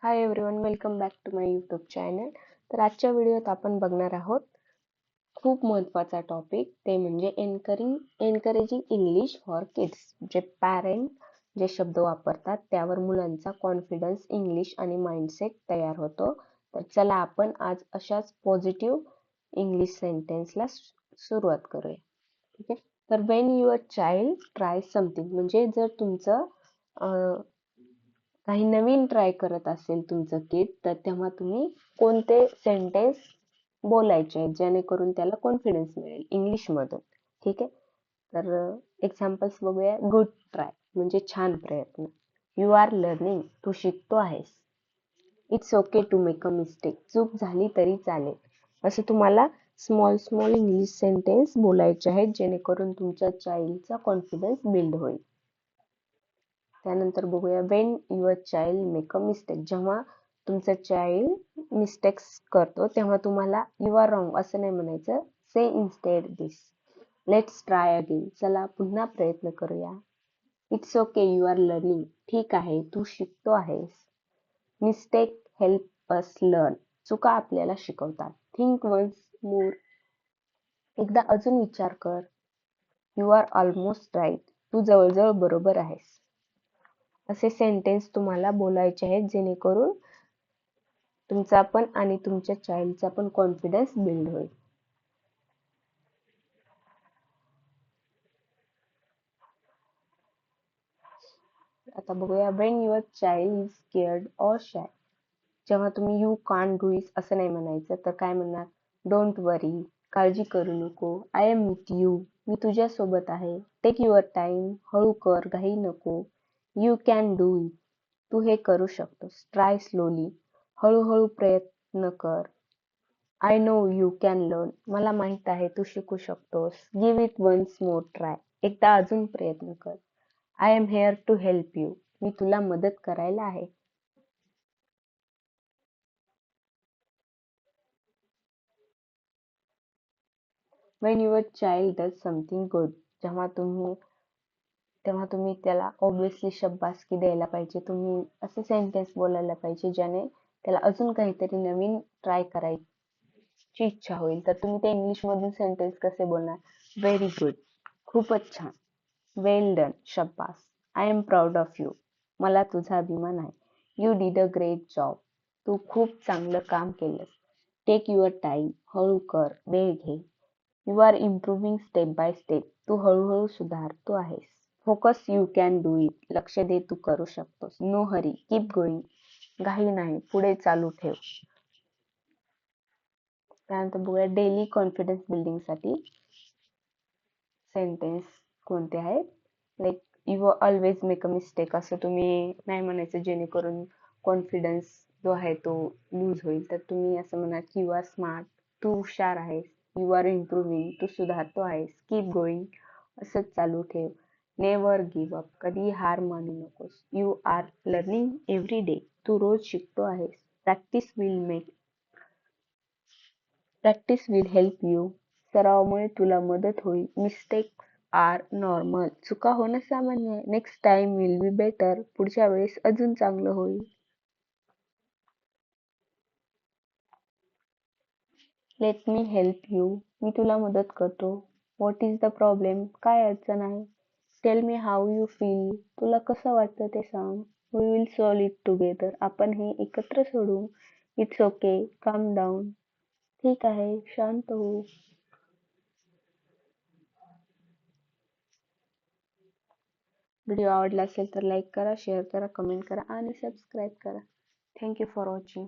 High everyone, welcome back to my YouTube channel. तर आजच्या व्हिडिओत आपण बघणार आहोत खूप महत्त्वाचा टॉपिक, ते म्हणजे एनकरेजिंग इंग्लिश फॉर किड्स. जे पॅरेंट जे शब्द वापरतात त्यावर मुलांचा कॉन्फिडन्स, इंग्लिश आणि माइंडसेट तयार होतो. तर चला आपण आज अशाच पॉझिटिव्ह इंग्लिश सेंटेन्सला सुरुवात करूया. ठीक आहे. तर Wien your child try something, म्हणजे जर तुमचं काही नवीन ट्राय करत असेल तुमचं किड, तर तेव्हा तुम्ही कोणते सेंटेन्स बोलायचे आहेत जेणेकरून त्याला कॉन्फिडन्स मिळेल इंग्लिश मधून. ठीक आहे. तर एक्झाम्पल्स बघूया. गुड ट्राय म्हणजे छान प्रयत्न. यू आर लर्निंग, तू शिकतो आहेस. It's okay to make a mistake, चूक झाली तरी चालेल. असं तुम्हाला स्मॉल स्मॉल इंग्लिश सेंटेन्स बोलायचे आहेत जेणेकरून तुमच्या चाइल्डचा कॉन्फिडन्स बिल्ड होईल. त्यानंतर बघूया Wien your child make a mistake. जेव्हा तुमचा चाइल्ड मिस्टेक्स करतो तेव्हा तुम्हाला यू आर रॉंग असं नाही म्हणायचं. Say instead this, let's try again, चला पुन्हा प्रयत्न करूया. It's okay you are learning, ठीक आहे तू शिकतो आहेस. मिस्टेक हेल्प अस लर्न, चुका आपल्याला शिकवतात. थिंक वन्स मोर, एकदा अजून विचार कर. यू आर ऑलमोस्ट राईट, तू जवळजवळ बरोबर आहेस. असे सेंटेन्स तुम्हाला बोलायचे आहेत जेणेकरून तुमचा पण आणि तुमच्या चाइल्डचा पण कॉन्फिडन्स बिल्ड होईल. आता बघूया Wien your child is scared or shy. जेव्हा तुम्ही यू कांट डू इट असं नाही म्हणायचं, तर काय म्हणणार? डोंट वरी, काळजी करू नको. आय एम विथ यू, मी तुझ्या सोबत आहे. टेक युअर टाइम, हळू कर, घाई नको. यू कॅन डू इट, तू हे करू शकतोस. ट्राय स्लोली, हळूहळू प्रयत्न कर. I know you can learn, मला माहित आहे तू शिकू शकतोस. Give it once more try, एकदा अजून प्रयत्न कर. I am here to help you, मी तुला मदत करायला आहे. When your child does something good, तेव्हा तुम्ही त्याला ऑब्विसली शब्बासकी द्यायला पाहिजे. तुम्ही असे सेंटेन्स बोलायला पाहिजे ज्याने त्याला अजून काहीतरी नवीन ट्राय करायची इच्छा होईल. तर तुम्ही ते इंग्लिश मधून सेंटेन्स कसे बोलणार? व्हेरी गुड, खूपच छान. वेल डन, शब्बास. I am proud of you, मला तुझा अभिमान आहे. You did a great job, तू खूप चांगलं काम केलंस. टेक युअर टाइम, हळू कर, वेळ घे. You are improving step by step, तू हळूहळू सुधारतो आहेस. Focus, you can do it, लक्ष दे, तू करू शकतोस. नो हरी, कीप गोईंग, घाई नाही, पुढे चालू ठेव. त्यानंतर बघूया डेली कॉन्फिडन्स बिल्डिंग साठी सेंटेन्स कोणते आहेत. Like you always make a mistake असं तुम्ही नाही म्हणायचं जेणेकरून कॉन्फिडन्स जो आहे तो लूज होईल. तर तुम्ही असं म्हणा की यू आर स्मार्ट, तू हुशार आहेस. यू आर इम्प्रूव्हिंग, तू सुधारतो आहेस. कीप गोईंग, असंच चालू ठेव. नेव्हर गिव्ह अप, कधी हार मानू नकोस. You are learning every day, तू रोज शिकतो आहेस. प्रॅक्टिस विल हेल्प यू, सरावामुळे तुला मदत होईल. मिस्टेक्स आर नॉर्मल, चुका होणं सामान्य आहे. Next time will be better, पुढच्या वेळेस अजून चांगलं होईल. लेट मी हेल्प यू, मी तुला मदत करतो. व्हॉट इज द प्रॉब्लेम, काय अडचण आहे. Tell me how you feel, तुला कसं वाटतं ते सांग. We will solve it together, आपण हे एकत्र सोडवू. इट्स ओके, काम डाऊन, ठीक आहे, शांत हो. व्हिडिओ आवडला असेल तर लाईक करा, शेअर करा, कमेंट करा आणि सबस्क्राईब करा. Thank you for watching.